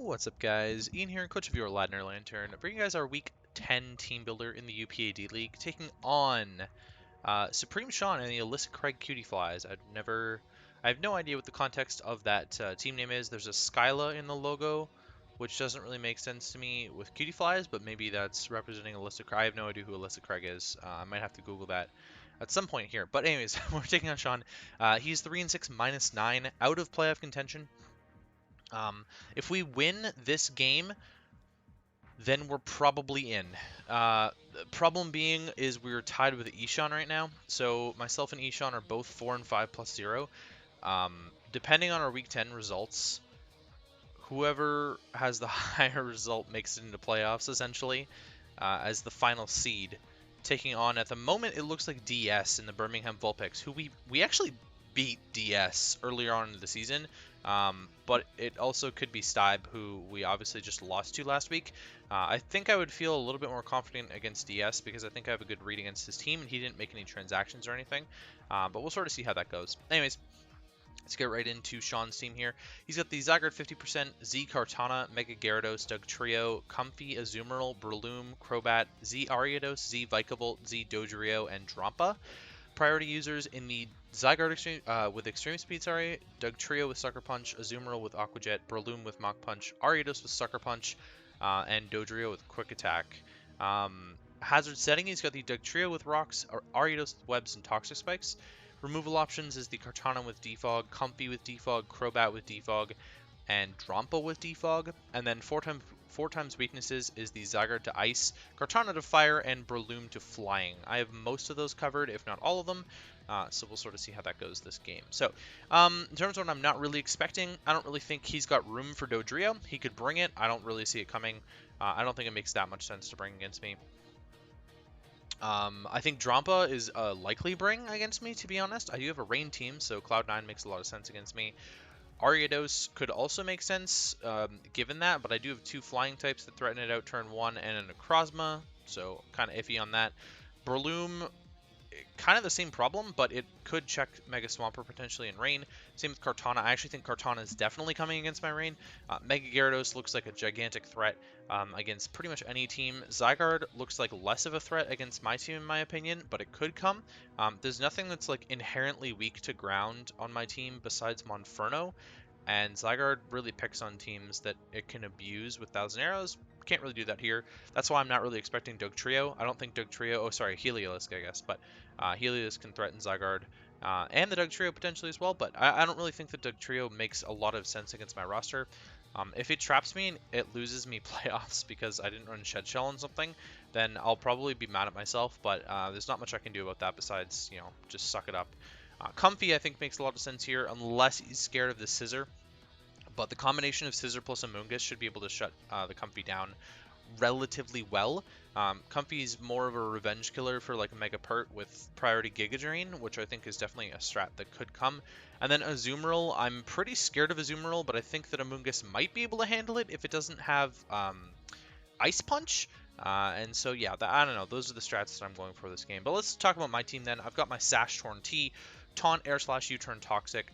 What's up, guys? Ian here, coach of your Ladner Lanturn, bringing you guys our Week 10 team builder in the UPA-D League, taking on Supreme Sean and the Ailsa Craig Cutieflys. I have no idea what the context of that team name is. There's a Skyla in the logo, which doesn't really make sense to me with Cutieflys, but maybe that's representing Ailsa Craig. I have no idea who Ailsa Craig is. I might have to Google that at some point here. But anyways, we're taking on Sean. He's 3-6 -9, out of playoff contention. If we win this game, then we're probably in. The problem being is we're tied with Ishan right now. So myself and Ishan are both 4 and 5 plus 0. Depending on our Week 10 results, whoever has the higher result makes it into playoffs, essentially, as the final seed. Taking on, at the moment, it looks like DS in the Birmingham Vulpix, who we actually beat DS earlier on in the season. But it also could be Stybe, who we obviously just lost to last week. I think I would feel a little bit more confident against DS because I think I have a good read against his team, and he didn't make any transactions or anything. But we'll sort of see how that goes. Anyways, let's get right into Sean's team here. He's got the Zygarde 50%, Z Kartana, Mega Gyarados, Dugtrio, Comfey, Azumarill, Breloom, Crobat, Z Ariados, Z Vikavolt, Z Dodrio, and Drampa. Priority users in the Zygarde with Extreme Speed, Dugtrio with Sucker Punch, Azumarill with Aqua Jet, Breloom with Mach Punch, Ariados with Sucker Punch, and Dodrio with Quick Attack. Hazard setting, he's got the Dugtrio with Rocks, Ariados with Webs and Toxic Spikes. Removal options is the Kartana with Defog, Comfey with Defog, Crobat with Defog, and Drampa with Defog. And then four times weaknesses is the Zygarde to Ice, Kartana to Fire, and Breloom to Flying. I have most of those covered, if not all of them, so we'll sort of see how that goes this game. So, in terms of what I'm not really expecting, I don't really think he's got room for Dodrio. He could bring it. I don't really see it coming. I don't think it makes that much sense to bring against me. I think Drampa is a likely bring against me, to be honest. I do have a Rain team, so Cloud9 makes a lot of sense against me. Ariados could also make sense, given that, but I do have 2 flying types that threaten it out turn 1 and a Necrozma, so kind of iffy on that. Breloom, kind of the same problem, but it could check Mega Swampert potentially in Rain. Same with Kartana. I actually think Kartana is definitely coming against my Rain. Mega Gyarados looks like a gigantic threat against pretty much any team. Zygarde looks like less of a threat against my team, in my opinion, but it could come. There's nothing that's like inherently weak to ground on my team besides Monferno, and Zygarde really picks on teams that it can abuse with Thousand Arrows. Can't really do that here. That's why I'm not really expecting Dugtrio. I don't think Dugtrio, oh sorry, Heliolisk I guess, but Heliolisk can threaten Zygarde and the Dugtrio potentially as well, but I don't really think that Dugtrio makes a lot of sense against my roster. If it traps me and it loses me playoffs because I didn't run Shed Shell on something, then I'll probably be mad at myself, but there's not much I can do about that besides, you know, just suck it up. Comfey I think makes a lot of sense here unless he's scared of the Scissor. But the combination of Scissor plus Amoonguss should be able to shut the Comfey down relatively well. Comfey is more of a revenge killer for like a Mega Pert with priority Giga Drain, which I think is definitely a strat that could come. And then Azumarill, I'm pretty scared of Azumarill, but I think that Amoonguss might be able to handle it if it doesn't have Ice Punch. And so yeah, I don't know, those are the strats that I'm going for this game. But let's talk about my team then. I've got my Sash Torn T, Taunt, Air Slash, U-Turn, Toxic.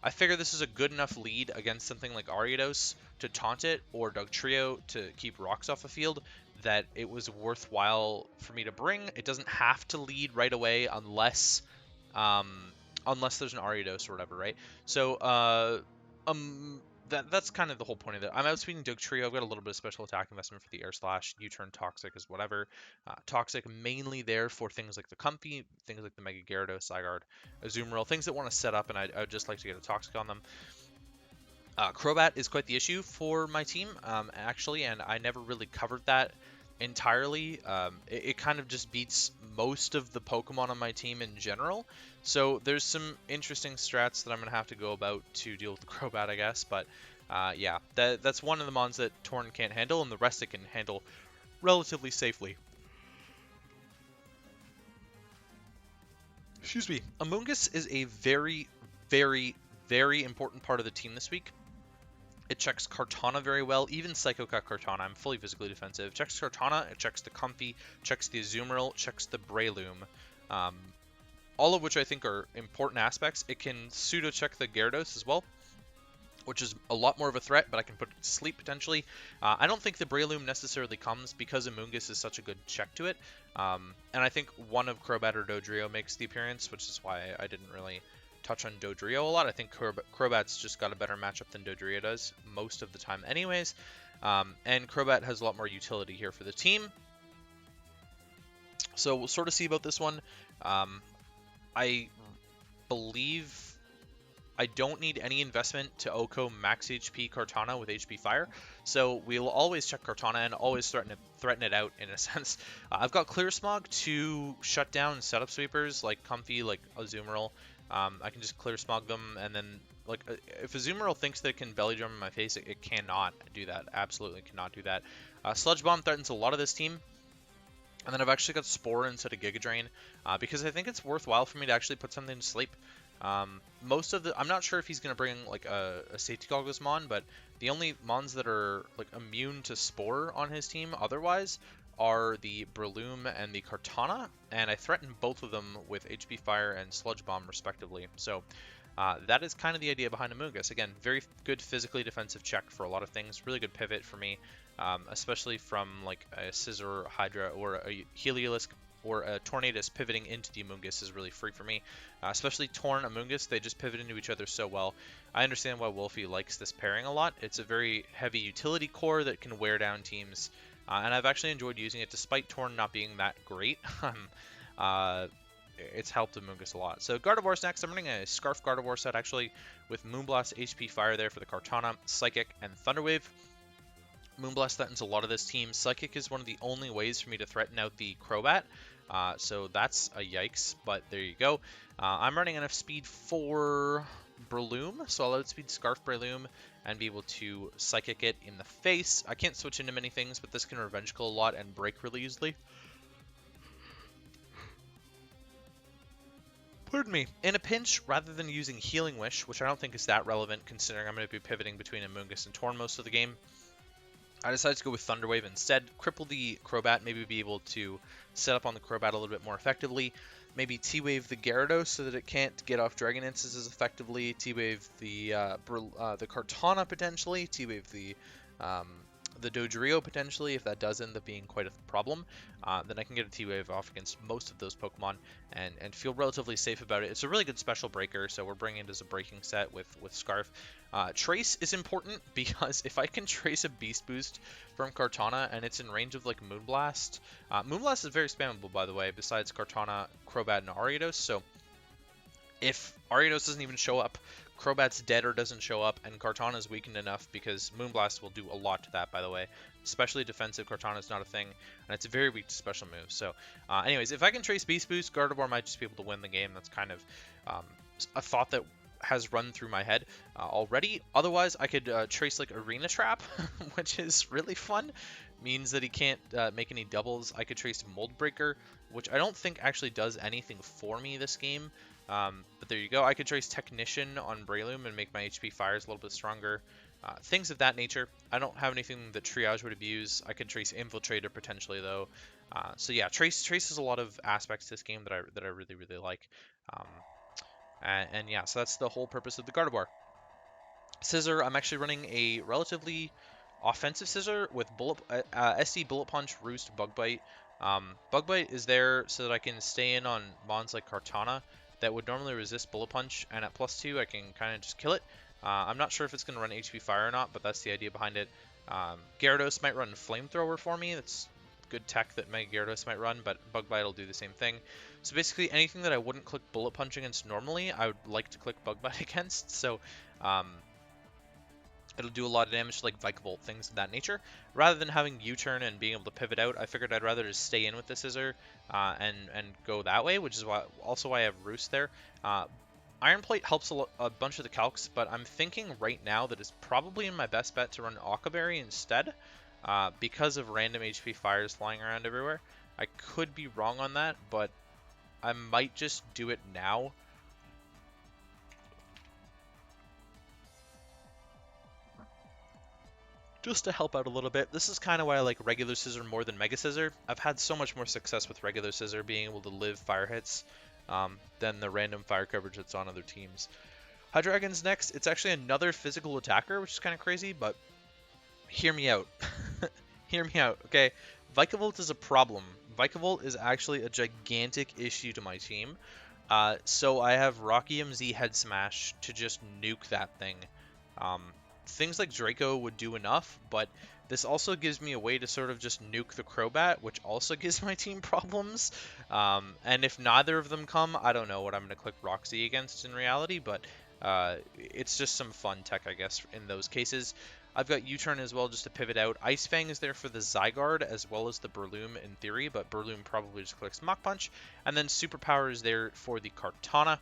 I figure this is a good enough lead against something like Ariados to taunt it, or Dugtrio to keep rocks off the field, that it was worthwhile for me to bring. It doesn't have to lead right away unless there's an Ariados or whatever, right? So that's kind of the whole point of it. I'm outspeeding Dugtrio. I've got a little bit of special attack investment for the Air Slash. U-Turn Toxic is whatever. Toxic mainly there for things like the Comfey, things like the Mega Gyarados, Zygarde, Azumarill, things that want to set up, and I'd just like to get a Toxic on them. Crobat is quite the issue for my team, actually, and I never really covered that entirely. It kind of just beats most of the Pokemon on my team in general. So there's some interesting strats that I'm going to have to go about to deal with the Crobat, I guess. But yeah, that's one of the mons that Torn can't handle, and the rest it can handle relatively safely. Excuse me. Amoonguss is a very, very, very important part of the team this week. It checks Kartana very well, even Psycho Cut Kartana. I'm fully physically defensive. Checks Kartana, it checks the Comfey, checks the Azumarill, checks the Breloom. All of which I think are important aspects. It can pseudo-check the Gyarados as well. which is a lot more of a threat, but I can put it to sleep potentially. I don't think the Breloom necessarily comes because Amoonguss is such a good check to it. And I think one of Crobat or Dodrio makes the appearance, which is why I didn't really touch on Dodrio a lot. I think Crobat's just got a better matchup than Dodrio does most of the time anyways. And Crobat has a lot more utility here for the team. So we'll sort of see about this one. I believe I don't need any investment to OHKO max HP Kartana with HP Fire, so we'll always check Kartana and always threaten it out in a sense. I've got Clear Smog to shut down setup sweepers like Comfey, like Azumarill. I can just Clear Smog them, and then like if Azumarill thinks that it can Belly Drum in my face, it cannot do that. Absolutely cannot do that. Sludge Bomb threatens a lot of this team. And then I've actually got Spore instead of Giga Drain, because I think it's worthwhile for me to actually put something to sleep. Most of the, I'm not sure if he's gonna bring like a Safety Goggles Mon, but the only Mons that are like immune to Spore on his team otherwise are the Breloom and the Kartana, and I threaten both of them with HP Fire and Sludge Bomb respectively. So that is kind of the idea behind Amoonguss. Again, very good physically defensive check for a lot of things. Really good pivot for me, especially from like a Scizor, Hydra, or a Heliolisk or a Tornadus pivoting into the Amoonguss is really free for me. Especially Torn, Amoonguss, they just pivot into each other so well. I understand why Wolfie likes this pairing a lot. It's a very heavy utility core that can wear down teams, and I've actually enjoyed using it despite Torn not being that great. It's helped Amoonguss a lot. So Gardevoir's next. I'm running a Scarf Gardevoir set actually with Moonblast, HP Fire there for the Kartana, Psychic, and Thunderwave. Moonblast threatens a lot of this team. Psychic is one of the only ways for me to threaten out the Crobat. So that's a yikes, but there you go. I'm running enough speed for Breloom, so I'll outspeed Scarf Breloom and be able to Psychic it in the face. I can't switch into many things, but this can Revenge Kill a lot and break really easily. Pardon me. In a pinch, rather than using Healing Wish, which I don't think is that relevant considering I'm going to be pivoting between Amoonguss and Torn most of the game, I decided to go with Thunderwave instead, cripple the Crobat, maybe be able to set up on the Crobat a little bit more effectively, maybe T-Wave the Gyarados so that it can't get off Dragon Dances as effectively, T-Wave the Kartana potentially, T-Wave the Dodrio potentially, if that does end up being quite a problem, then I can get a T-Wave off against most of those Pokemon and feel relatively safe about it. It's a really good special breaker, so we're bringing it as a breaking set with Scarf. Trace is important because if I can trace a Beast Boost from Kartana and it's in range of like Moonblast, Moonblast is very spammable by the way, besides Kartana, Crobat, and Ariados, so if Ariados doesn't even show up, Crobat's dead or doesn't show up, and Kartana's weakened enough because Moonblast will do a lot to that, by the way. Especially defensive, Kartana's not a thing, and it's very weak to special moves. So, anyways, if I can trace Beast Boost, Gardevoir might just be able to win the game. That's kind of a thought that has run through my head already. Otherwise, I could trace like Arena Trap, which is really fun. Means that he can't make any doubles. I could trace Mold Breaker, which I don't think actually does anything for me this game. But there you go. I could trace Technician on Breloom and make my HP Fires a little bit stronger. Things of that nature. I don't have anything that Triage would abuse. I could trace Infiltrator potentially though. So yeah, traces a lot of aspects to this game that I really really like. And yeah, so that's the whole purpose of the Gardevoir. Scizor, I'm actually running a relatively offensive Scizor with SD Bullet Punch, Roost, Bug Bite. Bug Bite is there so that I can stay in on Mons like Kartana that would normally resist Bullet Punch, and at +2 I can kind of just kill it. I'm not sure if it's going to run HP Fire or not, but that's the idea behind it. Gyarados might run Flamethrower for me. That's good tech that my Gyarados might run, but Bug Bite will do the same thing. So basically anything that I wouldn't click Bullet Punch against normally, I would like to click Bug Bite against. So it'll do a lot of damage to like Vikavolt, things of that nature. Rather than having U-turn and being able to pivot out, I figured I'd rather just stay in with the Scizor and go that way, which is why I have Roost there. Iron Plate helps a bunch of the calcs, but I'm thinking right now that it's probably in my best bet to run Aquaberry instead, because of random HP Fires flying around everywhere. I could be wrong on that, but I might just do it now. Just to help out a little bit. This is kind of why I like regular Scizor more than Mega Scizor. I've had so much more success with regular Scizor being able to live fire hits than the random fire coverage that's on other teams. Hydreigon's next. It's actually another physical attacker, which is kind of crazy, but hear me out. Hear me out, okay? Vikavolt is a problem. Vikavolt is actually a gigantic issue to my team. So I have Rocky MZ Head Smash to just nuke that thing. Um, Things like Draco would do enough, but this also gives me a way to sort of just nuke the Crobat, which also gives my team problems. And if neither of them come, I don't know what I'm going to click Roxy against in reality, but it's just some fun tech, I guess, in those cases. I've got U-Turn as well just to pivot out. Ice Fang is there for the Zygarde as well as the Breloom in theory, but Breloom probably just clicks Mach Punch. And then Superpower is there for the Kartana.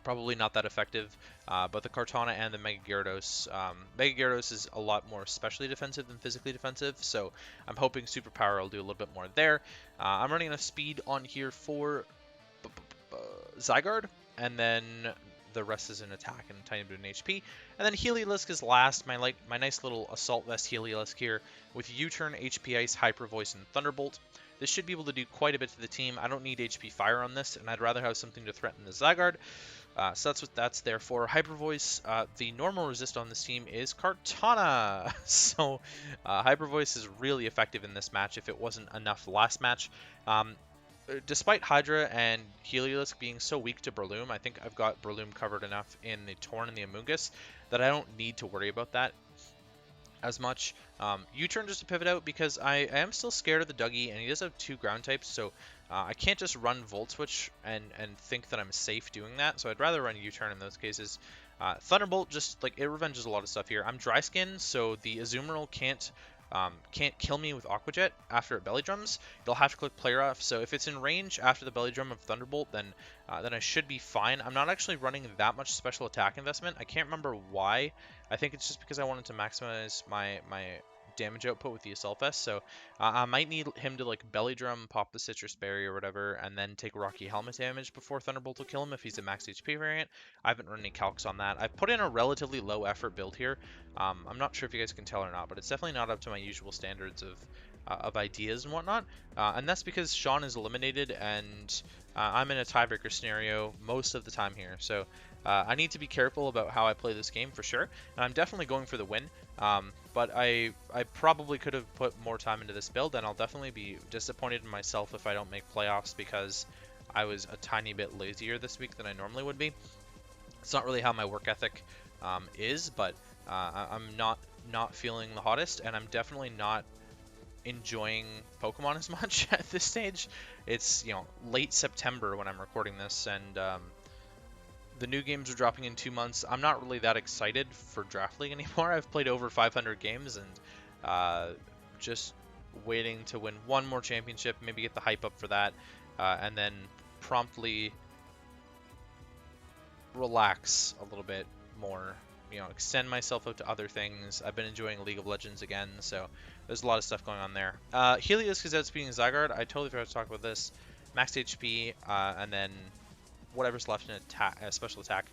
Probably not that effective, but the Kartana and the Mega Gyarados. Mega Gyarados is a lot more specially defensive than physically defensive, so I'm hoping Superpower will do a little bit more there. I'm running enough speed on here for Zygarde, and then the rest is an attack and a tiny bit of an HP. And then Heliolisk is last, my nice little Assault Vest Heliolisk here with U-Turn, HP Ice, Hyper Voice, and Thunderbolt. This should be able to do quite a bit to the team. I don't need HP Fire on this, and I'd rather have something to threaten the Zygarde. So that's what that's there for. Hyper Voice, the normal resist on this team is Kartana. So Hyper Voice is really effective in this match if it wasn't enough last match. Despite Hydra and Heliolisk being so weak to Breloom, I think I've got Breloom covered enough in the Torn and the Amoonguss that I don't need to worry about that as much. U-Turn just to pivot out because I am still scared of the Dougie, and he does have 2 ground types, so I can't just run Volt Switch and think that I'm safe doing that, so I'd rather run U-Turn in those cases. Thunderbolt, just like, it revenges a lot of stuff here. I'm Dry Skin, so the Azumarill can't kill me with Aqua Jet after it Belly Drums. It'll have to click Play Rough, so if it's in range after the Belly Drum of Thunderbolt, then I should be fine. I'm not actually running that much special attack investment. I can't remember why. I think it's just because I wanted to maximize my damage output with the Assault Vest, so I might need him to like Belly Drum, pop the Citrus Berry or whatever, and then take Rocky Helmet damage before Thunderbolt will kill him if he's a max HP variant. I haven't run any calcs on that. I've put in a relatively low effort build here. I'm not sure if you guys can tell or not, but it's definitely not up to my usual standards of ideas and whatnot, and that's because Sean is eliminated and I'm in a tiebreaker scenario most of the time here, so I need to be careful about how I play this game for sure, and I'm definitely going for the win, but I probably could have put more time into this build, and I'll definitely be disappointed in myself if I don't make playoffs because I was a tiny bit lazier this week than I normally would be. It's not really how my work ethic is, but I'm not feeling the hottest, and I'm definitely not enjoying Pokemon as much at this stage. It's, you know, late September when I'm recording this, and the new games are dropping in 2 months. I'm not really that excited for Draft League anymore. I've played over 500 games and just waiting to win one more championship, maybe get the hype up for that, and then promptly relax a little bit more, you know, extend myself out to other things. I've been enjoying League of Legends again, so there's a lot of stuff going on there. Heliolisk is outspeeding Zygarde. I totally forgot to talk about this. Max HP, and then whatever's left in special attack.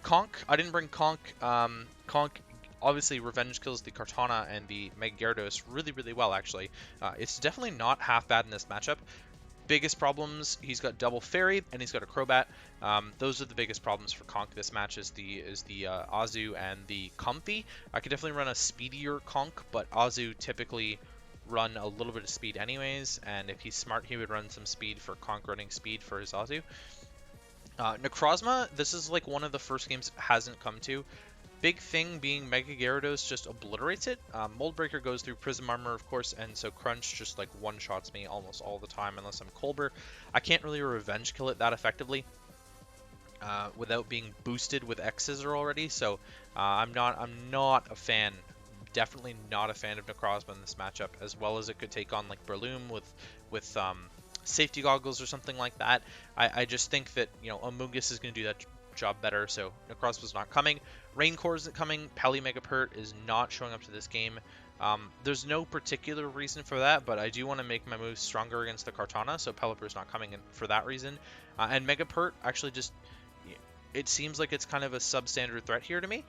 Conk, I didn't bring Conk. Conk obviously revenge kills the Kartana and the Mega Gyarados really, really well, actually. It's definitely not half bad in this matchup. Biggest problems, he's got double Fairy and he's got a Crobat. Those are the biggest problems for Conk this match, is the Azu and the Comfey. I could definitely run a speedier Conk, but Azu typically run a little bit of speed anyways, and if he's smart he would run some speed for Conk running speed for his Azu. Necrozma, this is like one of the first games it hasn't come to. Big thing being Mega Gyarados just obliterates it. Mold Breaker goes through Prism Armor, of course, and so Crunch just like one-shots me almost all the time unless I'm Colbur. I can't really revenge kill it that effectively without being boosted with X-Scissor already, so I'm not a fan. Definitely not a fan of Necrozma in this matchup, as well as it could take on like Breloom with safety goggles or something like that. I just think that, you know, Amoonguss is going to do that job better, so Necrozma's not coming. Raincore isn't coming. Peli Megapert is not showing up to this game. There's no particular reason for that, but I do want to make my moves stronger against the Kartana, so Pelipper's not coming in for that reason. And Megapert actually just, it seems like it's kind of a substandard threat here to me.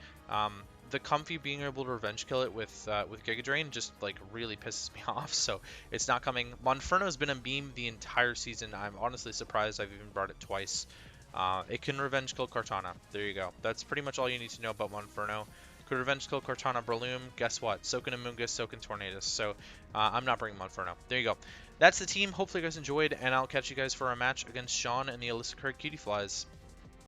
The Comfey being able to revenge kill it with Giga Drain just like really pisses me off, so it's not coming. Monferno's been a meme the entire season. I'm honestly surprised I've even brought it twice. It can revenge kill Kartana. There you go. That's pretty much all you need to know about Monferno. Could revenge kill Kartana Breloom. Guess what? So can Amoonguss, so can Tornadus. So I'm not bringing Monferno. There you go. That's the team. Hopefully you guys enjoyed, and I'll catch you guys for our match against Sean and the Ailsa Craig Cutieflys.